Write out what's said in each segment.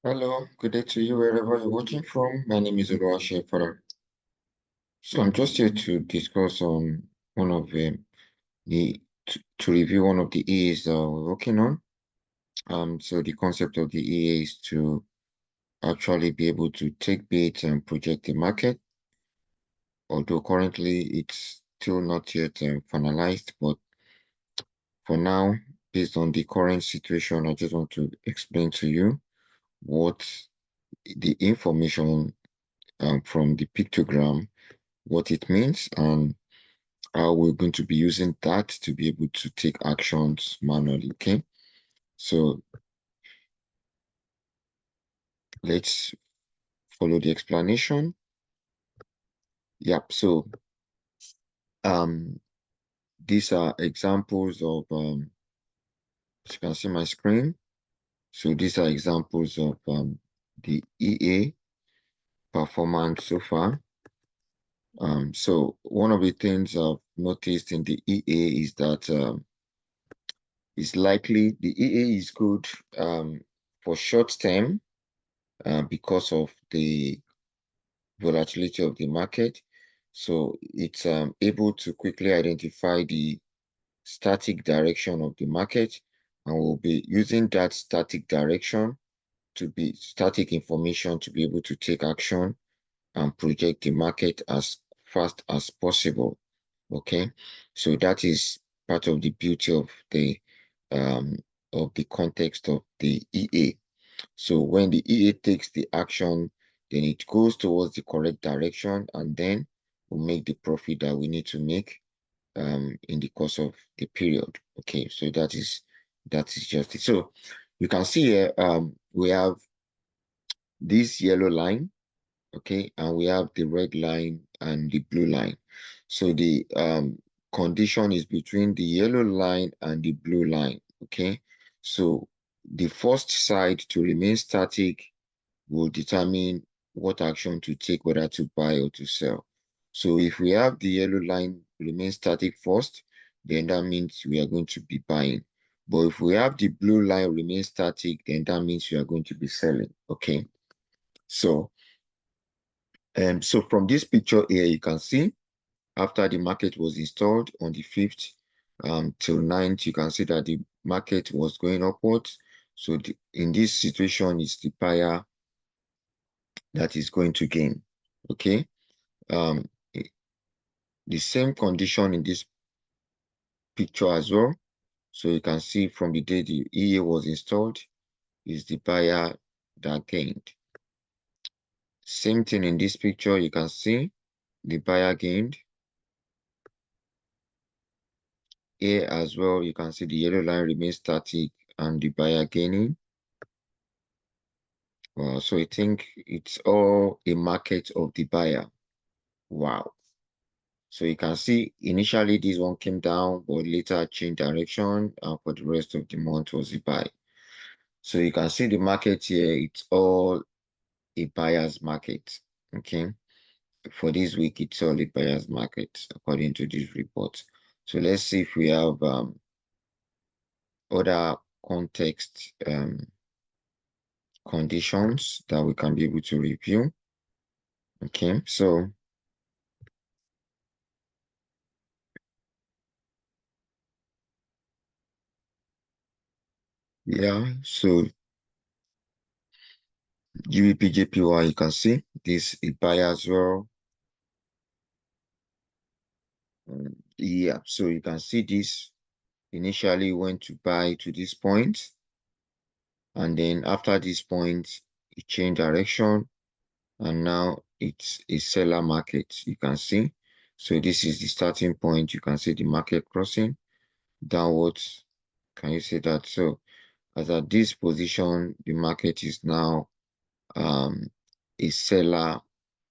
Hello, good day to you wherever you're watching from. My name is Oluwaseun. So I'm just here to discuss on one of to review one of the EAs that we're working on. So the concept of the EA is to actually be able to take bait and project the market. Although currently it's still not yet finalized, but for now, based on the current situation, I just want to explain to you what the information from the pictogram, what it means, and how we're going to be using that to be able to take actions manually. Okay, so let's follow the explanation. Yep. So um, these are examples of as you can see my screen. So these are examples of the EA performance so far. So one of the things I've noticed in the EA is that it's likely the EA is good for short term because of the volatility of the market. So it's able to quickly identify the static direction of the market, and we'll be using that static direction to be static information to be able to take action and project the market as fast as possible. Okay, so that is part of the beauty um, of the context of the EA. So when the EA takes the action, then it goes towards the correct direction, and then we'll make the profit that we need to make in the course of the period. Okay, so that is just it. So you can see here we have this yellow line, okay, and we have the red line and the blue line. So the condition is between the yellow line and the blue line, okay. So the first side to remain static will determine what action to take, whether to buy or to sell. So if we have the yellow line remain static first, then that means we are going to be buying. But if we have the blue line remain static, then that means we are going to be selling. Okay. So so from this picture here, you can see after the market was installed on the 5th till 9th, you can see that the market was going upwards. So in this situation, it's the buyer that is going to gain. Okay. Um, the same condition in this picture as well. So you can see from the day the EA was installed, is the buyer that gained. Same thing in this picture, you can see the buyer gained. Here as well, you can see the yellow line remains static and the buyer gaining. So I think it's all a market of the buyer. Wow. So you can see initially this one came down, but later changed direction, and for the rest of the month was a buy. So you can see the market here, it's all a buyer's market. Okay. For this week, it's all a buyer's market, according to this report. So let's see if we have other context conditions that we can be able to review. Okay, so yeah, so GBP you can see this is buy as well. Yeah, so you can see this initially went to buy to this point, and then after this point, it changed direction, and now it's a seller market. You can see. So this is the starting point. You can see the market crossing downwards. Can you see that? So as at this position, the market is now a seller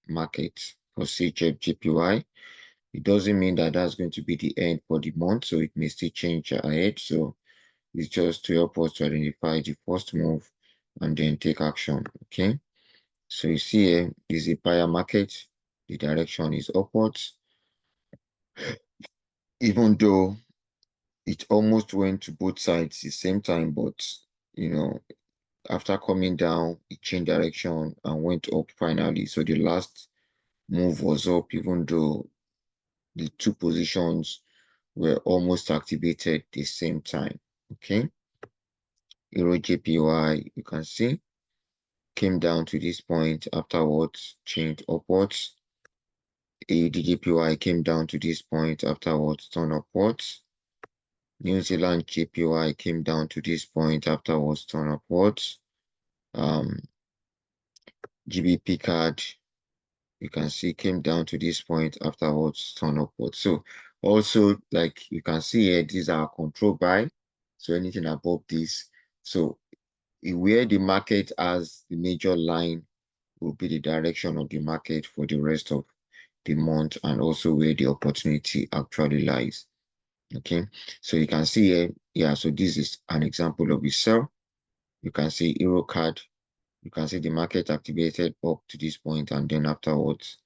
market for CHF It doesn't mean that that's going to be the end for the month, so it may still change ahead. So it's just to help us to identify the first move and then take action. Okay. So you see here is a buyer market. The direction is upwards, even though it almost went to both sides at the same time, but you know, After coming down, it changed direction and went up finally. So the last move was up, even though the two positions were almost activated at the same time. Okay. Euro JPY, you can see, came down to this point, afterwards changed upwards. AUD JPY came down to this point, afterwards turned upwards. New Zealand JPY came down to this point, afterwards turned upwards. GBP card, you can see, came down to this point, afterwards turned upwards. So also, like you can see here, these are control buy. So anything above this. So where the market has the major line will be the direction of the market for the rest of the month, and also where the opportunity actually lies. Okay, so you can see here, yeah, so this is an example of a sell. You can see Euro card, you can see the market activated up to this point, and then afterwards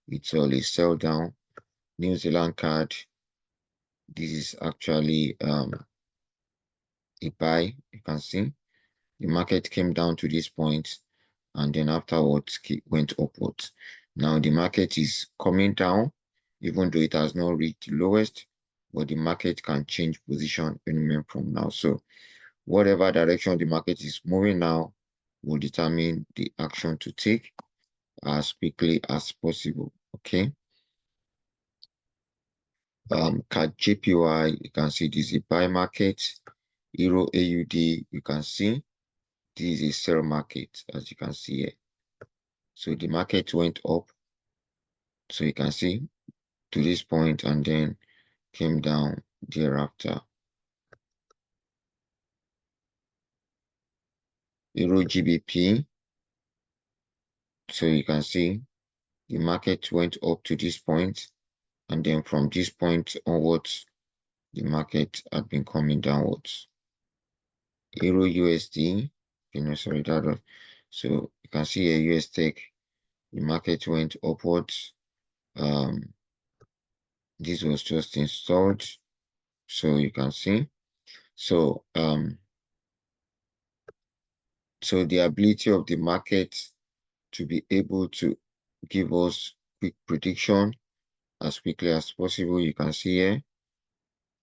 it's all a sell down. New Zealand card, this is actually a buy. You can see the market came down to this point, and then afterwards went upwards. Now the market is coming down, even though it has not reached the lowest, but the market can change position any minute from now. So whatever direction the market is moving now will determine the action to take as quickly as possible. Okay. CAD JPY, you can see this is a buy market. Euro AUD, you can see this is a sell market, as you can see here. So the market went up, so you can see, to this point, and then came down thereafter. Euro GBP, so you can see the market went up to this point, and then from this point onwards, the market had been coming downwards. Euro USD, sorry, that was, so you can see a US Tech, the market went upwards. This was just installed, so you can see. So so the ability of the market to be able to give us quick prediction as quickly as possible. You can see here,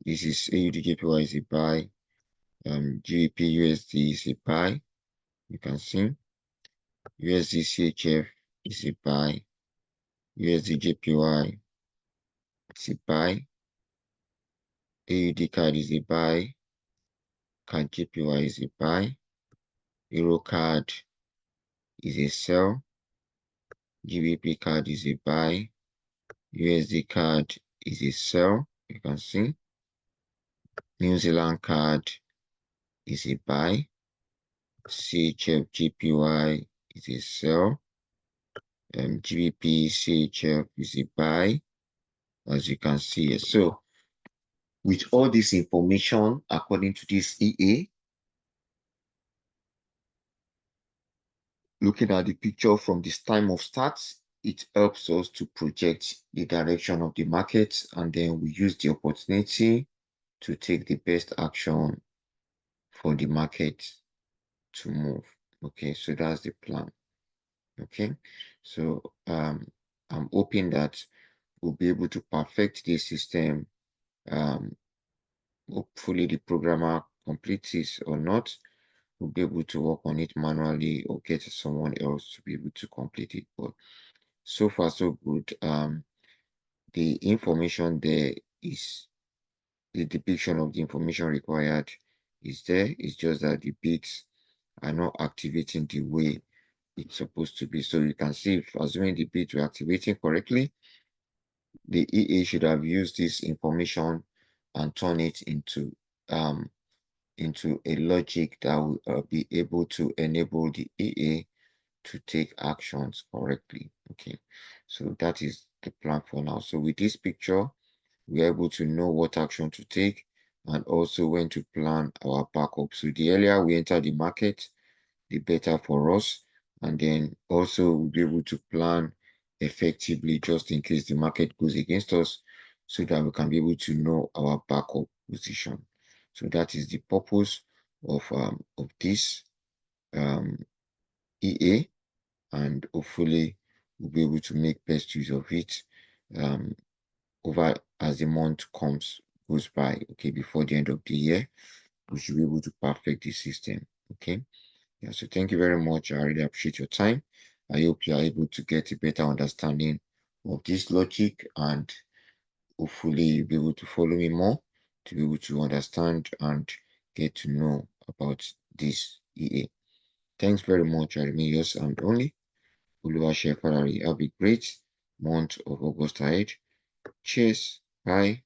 this is AUD is a buy, GBP USD is a buy. You can see USD CHF is a buy, USD JPY is a buy, AUD card is a buy, card JPY is a buy, Euro card is a sell, GBP card is a buy, USD card is a sell. You can see New Zealand card is a buy, CHF GPY is a sell, GBP CHF is a buy, as you can see. So with all this information, according to this EA, looking at the picture from this time of start, it helps us to project the direction of the market, and then we use the opportunity to take the best action for the market to move. Okay, so that's the plan. Okay, so I'm hoping that we'll be able to perfect this system. Hopefully the programmer completes it or not. We'll be able to work on it manually or get someone else to be able to complete it. But so far so good. The information there is, the depiction of the information required is there. It's just that the bits are not activating the way it's supposed to be. So you can see, if assuming the bits were activating correctly, the EA should have used this information and turn it into a logic that will be able to enable the EA to take actions correctly. Okay, so that is the plan for now. So with this picture, we're able to know what action to take and also when to plan our backup. So the earlier we enter the market, the better for us. And then also we'll be able to plan effectively just in case the market goes against us, so that we can be able to know our backup position. So that is the purpose of this. EA, and hopefully we'll be able to make best use of it over as the month goes by. Okay, before the end of the year, we should be able to perfect the system. Okay. Yeah, so thank you very much. I really appreciate your time. I hope you are able to get a better understanding of this logic, and hopefully you'll be able to follow me more to be able to understand and get to know about this EA. Thanks very much. I remain yours and only Oluwase Ferrari. Have a great month of August ahead. Cheers. Bye.